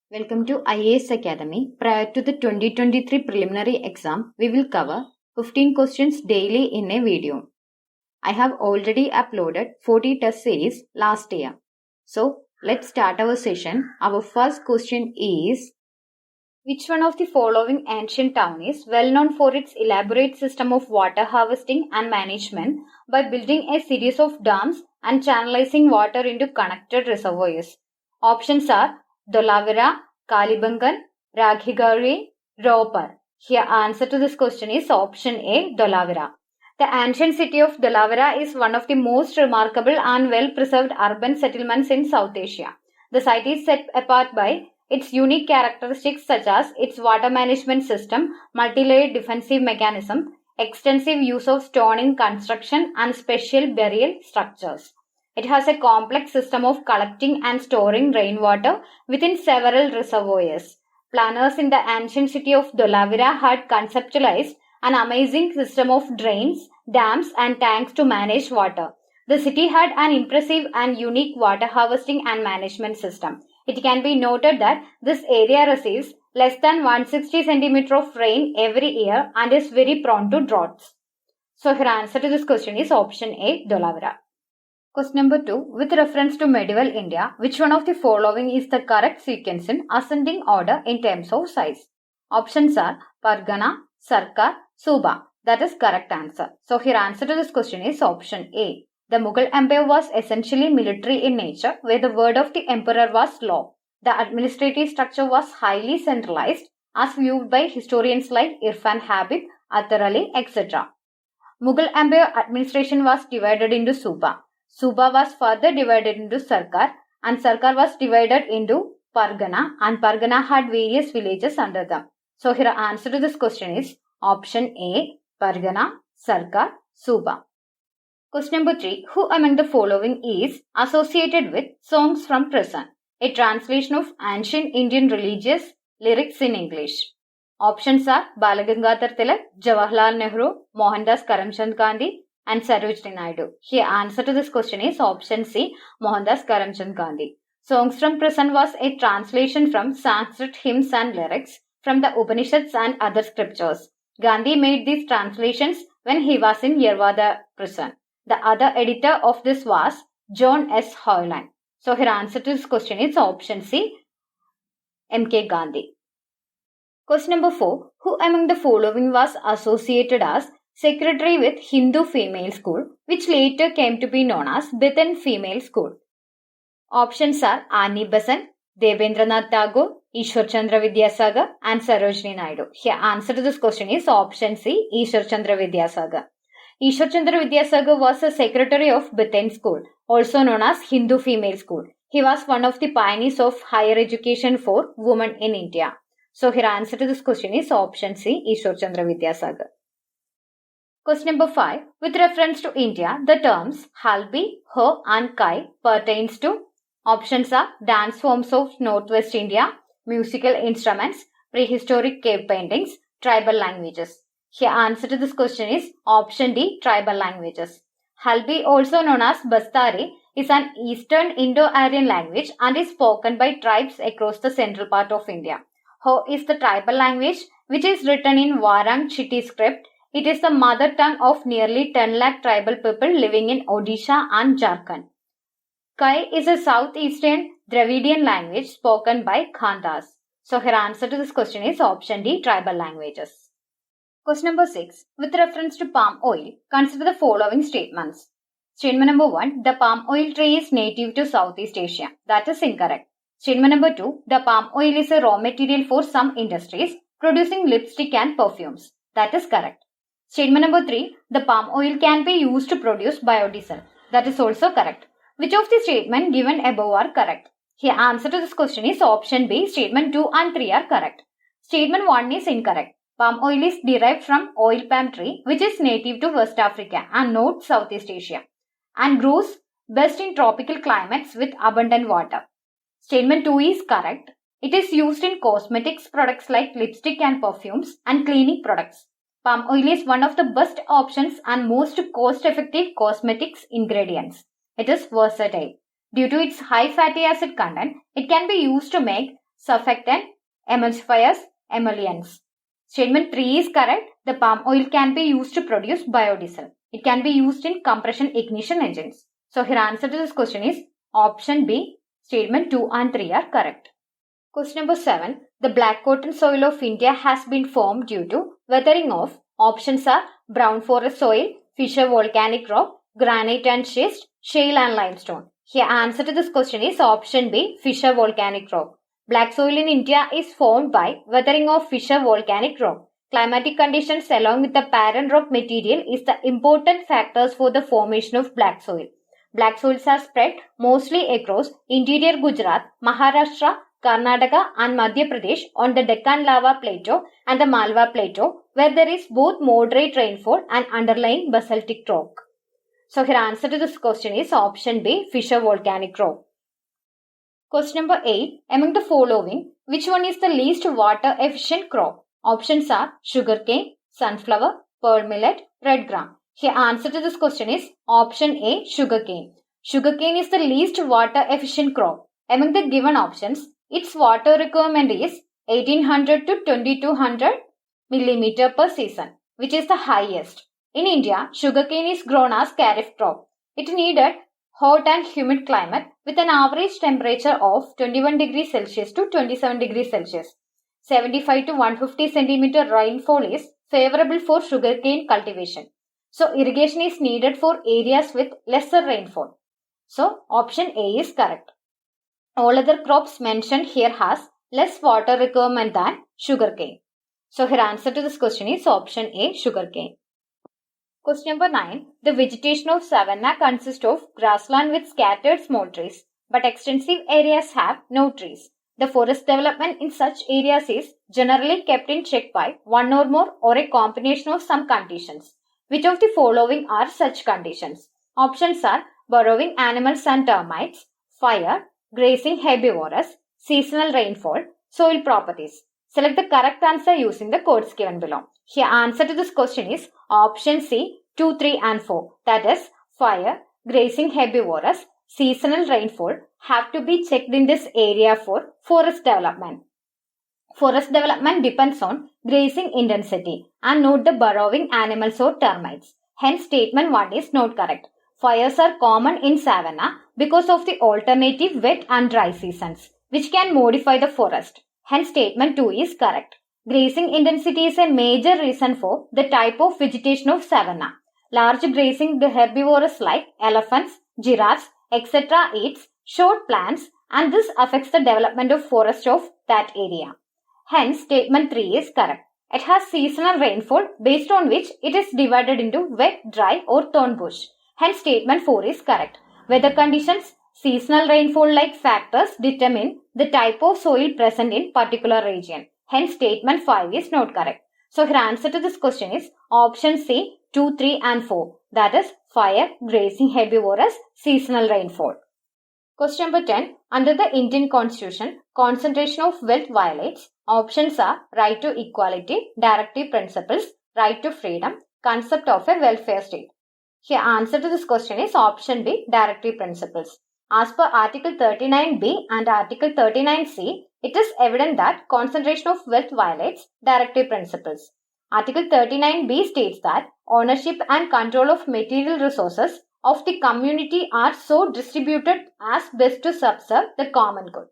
Welcome to IAS Academy. Prior to the 2023 preliminary exam, we will cover 15 questions daily in a video. I have already uploaded 40 test series last year. So, let's start our session. Our first question is, which one of the following ancient town is well known for its elaborate system of water harvesting and management by building a series of dams and channelizing water into connected reservoirs? Options are Dolavira, Kalibangan, Raghigari, Ropar. Here answer to this question is option A, Dolavira. The ancient city of Dolavira is one of the most remarkable and well-preserved urban settlements in South Asia. The site is set apart by its unique characteristics such as its water management system, multi-layered defensive mechanism, extensive use of stone in construction, and special burial structures. It has a complex system of collecting and storing rainwater within several reservoirs. Planners in the ancient city of Dolavira had conceptualized an amazing system of drains, dams, and tanks to manage water. The city had an impressive and unique water harvesting and management system. It can be noted that this area receives less than 160 cm of rain every year and is very prone to droughts. So, her answer to this question is option A, Dolavira. Question number 2. With reference to medieval India, which one of the following is the correct sequence in ascending order in terms of size? Options are Pargana, Sarkar, Suba. That is correct answer. So, here answer to this question is option A. The Mughal Empire was essentially military in nature, where the word of the emperor was law. The administrative structure was highly centralized, as viewed by historians like Irfan Habib, Athar Ali, etc. Mughal Empire administration was divided into Suba. Suba was further divided into Sarkar, and Sarkar was divided into Pargana, and Pargana had various villages under them. So, here answer to this question is option A, Pargana, Sarkar, Suba. Question number 3. Who among the following is associated with Songs from Prison? A translation of ancient Indian religious lyrics in English. Options are Balagangadhar Tilak, Jawaharlal Nehru, Mohandas Karamchand Gandhi, and Sarojini Naidu. Here answer to this question is option C, Mohandas Karamchand Gandhi. Songs from Prison was a translation from Sanskrit hymns and lyrics from the Upanishads and other scriptures. Gandhi made these translations when he was in Yerwada prison. The other editor of this was John S. Hoyland. So, her answer to this question is option C, M.K. Gandhi. Question number 4. Who among the following was associated as secretary with Hindu Female School, which later came to be known as Bethan Female School? Options are Annie Besant, Debendranath Tagore, Ishwar Chandra Vidyasagar, and Sarojini Naidu. Here, answer to this question is option C, Ishwar Chandra Vidyasagar. Ishwar Chandra Vidyasagar was a secretary of Bethan School, also known as Hindu Female School. He was one of the pioneers of higher education for women in India. So, here answer to this question is option C, Ishwar Chandra Vidyasagar. Question number 5. With reference to India, the terms Halbi, Ho, and Kai pertains to. Options are dance forms of Northwest India, musical instruments, prehistoric cave paintings, tribal languages. Here, answer to this question is option D, tribal languages. Halbi, also known as Bastari, is an Eastern Indo-Aryan language and is spoken by tribes across the central part of India. Ho is the tribal language which is written in Warang Chitti script. It is the mother tongue of nearly 10 lakh tribal people living in Odisha and Jharkhand. Kai is a southeastern Dravidian language spoken by Khandas. So, her answer to this question is option D, tribal languages. Question number 6. With reference to palm oil, consider the following statements. Statement number 1. The palm oil tree is native to Southeast Asia. That is incorrect. Statement number 2. The palm oil is a raw material for some industries producing lipstick and perfumes. That is correct. Statement number 3. The palm oil can be used to produce biodiesel. That is also correct. Which of the statements given above are correct? Here, answer to this question is option B. Statement 2 and 3 are correct. Statement 1 is incorrect. Palm oil is derived from oil palm tree, which is native to West Africa and North Southeast Asia and grows best in tropical climates with abundant water. Statement 2 is correct. It is used in cosmetics products like lipstick and perfumes and cleaning products. Palm oil is one of the best options and most cost-effective cosmetics ingredients. It is versatile. Due to its high fatty acid content, it can be used to make surfactant, emulsifiers, emollients. Statement 3 is correct. The palm oil can be used to produce biodiesel. It can be used in compression ignition engines. So here answer to this question is option B. Statement 2 and 3 are correct. Question number 7. The black cotton soil of India has been formed due to weathering of. Options are brown forest soil, fissure volcanic rock, granite and schist, shale and limestone. Here answer to this question is option B. Fissure volcanic rock. Black soil in India is formed by weathering of fissure volcanic rock. Climatic conditions along with the parent rock material is the important factors for the formation of black soil. Black soils are spread mostly across interior Gujarat, Maharashtra, Karnataka and Madhya Pradesh on the Deccan Lava Plateau and the Malwa Plateau, where there is both moderate rainfall and underlying basaltic rock. So here answer to this question is option B. Fissure volcanic rock. Question number 8. Among the following, which one is the least water efficient crop? Options are sugarcane, sunflower, pearl millet, red gram. Here answer to this question is option A. Sugarcane. Sugarcane is the least water efficient crop. Among the given options, its water requirement is 1800 to 2200 millimeter per season, which is the highest. In India, sugarcane is grown as kharif crop. It needed hot and humid climate with an average temperature of 21 degrees Celsius to 27 degrees Celsius. 75 to 150 centimeter rainfall is favorable for sugarcane cultivation. So, irrigation is needed for areas with lesser rainfall. So, option A is correct. All other crops mentioned here has less water requirement than sugarcane. So, here answer to this question is option A, sugarcane. Question number 9. The vegetation of savanna consists of grassland with scattered small trees, but extensive areas have no trees. The forest development in such areas is generally kept in check by one or more or a combination of some conditions. Which of the following are such conditions? Options are burrowing animals and termites, fire, grazing herbivores, seasonal rainfall, soil properties. Select the correct answer using the codes given below. Here answer to this question is option C, 2, 3 and 4. That is fire, grazing herbivores, seasonal rainfall have to be checked in this area for forest development. Forest development depends on grazing intensity and not the burrowing animals or termites. Hence statement 1 is not correct. Fires are common in savanna because of the alternative wet and dry seasons, which can modify the forest. Hence statement 2 is correct. Grazing intensity is a major reason for the type of vegetation of savanna. Large grazing the herbivores like elephants, giraffes, etc. eats short plants and this affects the development of forest of that area. Hence statement 3 is correct. It has seasonal rainfall based on which it is divided into wet, dry or thorn bush. Hence statement 4 is correct. Weather conditions, seasonal rainfall like factors determine the type of soil present in particular region. Hence statement 5 is not correct. So here answer to this question is option C, 2, 3 and 4. That is fire, grazing herbivores, seasonal rainfall. Question number 10. Under the Indian Constitution, concentration of wealth violates. Options are right to equality, directive principles, right to freedom, concept of a welfare state. Here answer to this question is option B, directive principles. As per Article 39B and Article 39C, it is evident that concentration of wealth violates directive principles. Article 39B states that ownership and control of material resources of the community are so distributed as best to subserve the common good.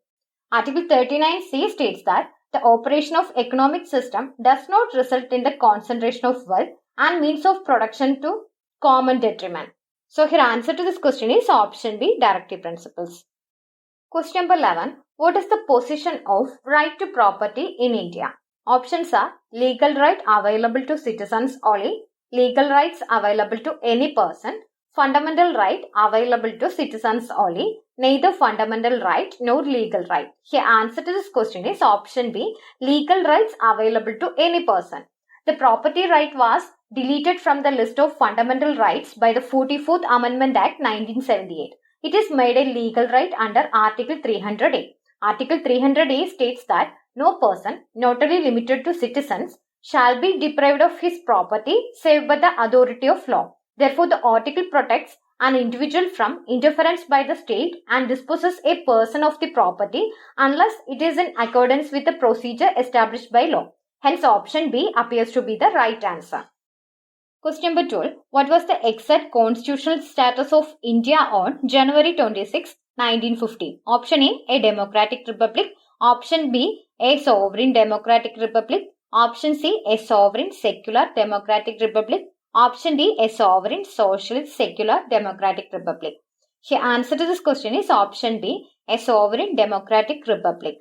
Article 39C states that the operation of economic system does not result in the concentration of wealth and means of production to common detriment. So here answer to this question is option B, directive principles. Question number 11. What is the position of right to property in India? Options are legal right available to citizens only, legal rights available to any person, fundamental right available to citizens only, neither fundamental right nor legal right. Here answer to this question is option B, legal rights available to any person. The property right was deleted from the list of fundamental rights by the 44th Amendment Act 1978. It is made a legal right under Article 300A. Article 300A states that no person, not only limited to citizens, shall be deprived of his property save by the authority of law. Therefore, the article protects an individual from interference by the state and disposes a person of the property unless it is in accordance with the procedure established by law. Hence, option B appears to be the right answer. Question number 12. What was the exact constitutional status of India on January 26, 1950? Option A democratic republic. Option B, a sovereign democratic republic. Option C, a sovereign secular democratic republic. Option D, a sovereign socialist secular democratic republic. The answer to this question is option B, a sovereign democratic republic.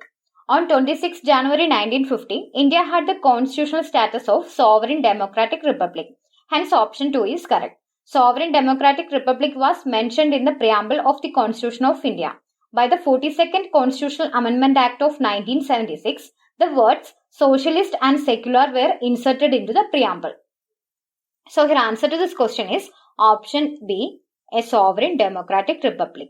On 26 January 1950, India had the constitutional status of sovereign democratic republic. Hence, option 2 is correct. Sovereign democratic republic was mentioned in the preamble of the Constitution of India. By the 42nd Constitutional Amendment Act of 1976, the words socialist and secular were inserted into the preamble. So, your answer to this question is option B, a sovereign democratic republic.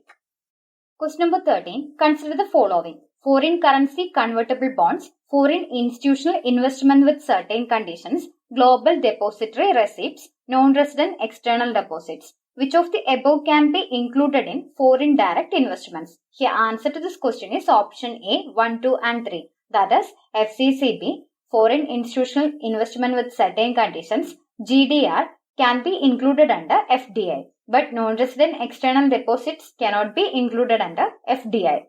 Question number 13. Consider the following. Foreign currency convertible bonds, foreign institutional investment with certain conditions, global depository receipts, non-resident external deposits. Which of the above can be included in foreign direct investments? The answer to this question is option A, 1, 2 and 3. That is FCCB, foreign institutional investment with certain conditions, GDR can be included under FDI. But non-resident external deposits cannot be included under FDI.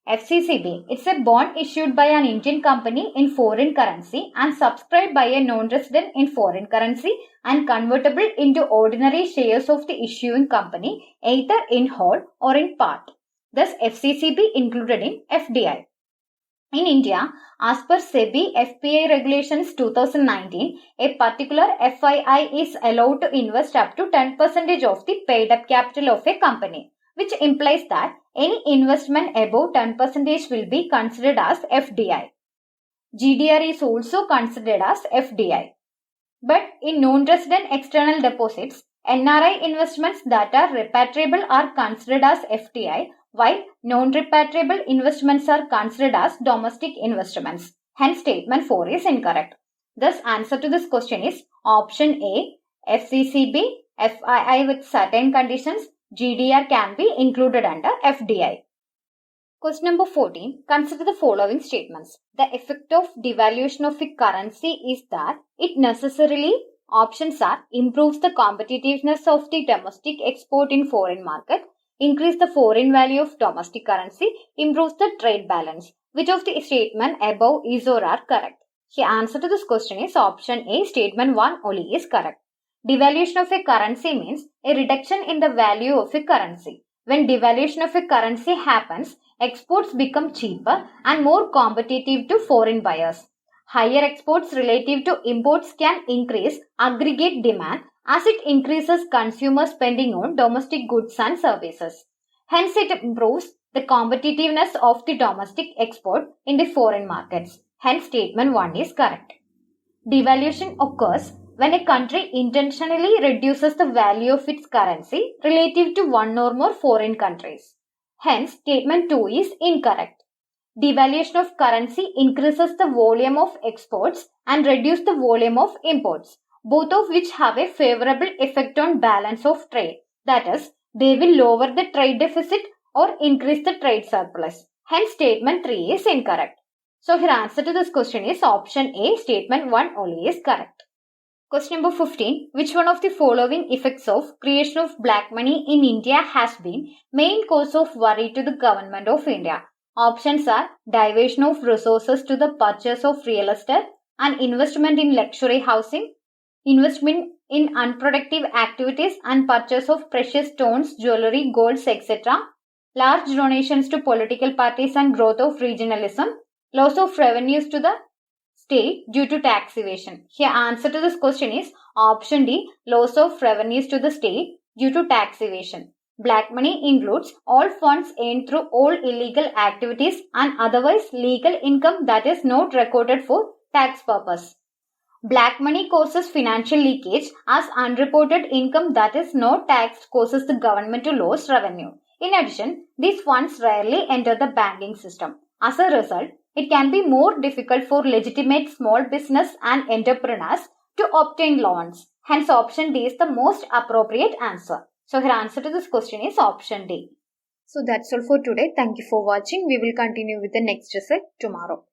FCCB, it's a bond issued by an Indian company in foreign currency and subscribed by a non-resident in foreign currency and convertible into ordinary shares of the issuing company either in whole or in part. Thus, FCCB included in FDI. In India, as per SEBI FPI Regulations 2019, a particular FII is allowed to invest up to 10% of the paid-up capital of a company, which implies that any investment above 10% will be considered as FDI. GDR is also considered as FDI. But in non-resident external deposits, NRI investments that are repatriable are considered as FDI, while non-repatriable investments are considered as domestic investments. Hence, statement 4 is incorrect. Thus, answer to this question is option A, FCCB, FII with certain conditions, GDR can be included under FDI. Question number 14. Consider the following statements. The effect of devaluation of a currency is that it necessarily, options are, improves the competitiveness of the domestic export in foreign market, increase the foreign value of domestic currency, improves the trade balance. Which of the statement above is or are correct? The answer to this question is option A, statement 1 only is correct. Devaluation of a currency means a reduction in the value of a currency. When devaluation of a currency happens, exports become cheaper and more competitive to foreign buyers. Higher exports relative to imports can increase aggregate demand as it increases consumer spending on domestic goods and services. Hence, it improves the competitiveness of the domestic export in the foreign markets. Hence, statement 1 is correct. Devaluation occurs when a country intentionally reduces the value of its currency relative to one or more foreign countries. Hence, statement 2 is incorrect. Devaluation of currency increases the volume of exports and reduces the volume of imports, both of which have a favorable effect on balance of trade. That is, they will lower the trade deficit or increase the trade surplus. Hence, statement 3 is incorrect. So, your answer to this question is option A, statement 1 only is correct. Question number 15. Which one of the following effects of creation of black money in India has been main cause of worry to the government of India? Options are diversion of resources to the purchase of real estate and investment in luxury housing, investment in unproductive activities and purchase of precious stones, jewelry, golds, etc., large donations to political parties and growth of regionalism, loss of revenues to the state due to tax evasion. Here, answer to this question is option D, loss of revenues to the state due to tax evasion. Black money includes all funds earned through all illegal activities and otherwise legal income that is not recorded for tax purpose. Black money causes financial leakage as unreported income that is not taxed causes the government to lose revenue. In addition, these funds rarely enter the banking system. As a result, it can be more difficult for legitimate small business and entrepreneurs to obtain loans. Hence, option D is the most appropriate answer. So her answer to this question is option D. So that's all for today. Thank you for watching. We will continue with the next result tomorrow.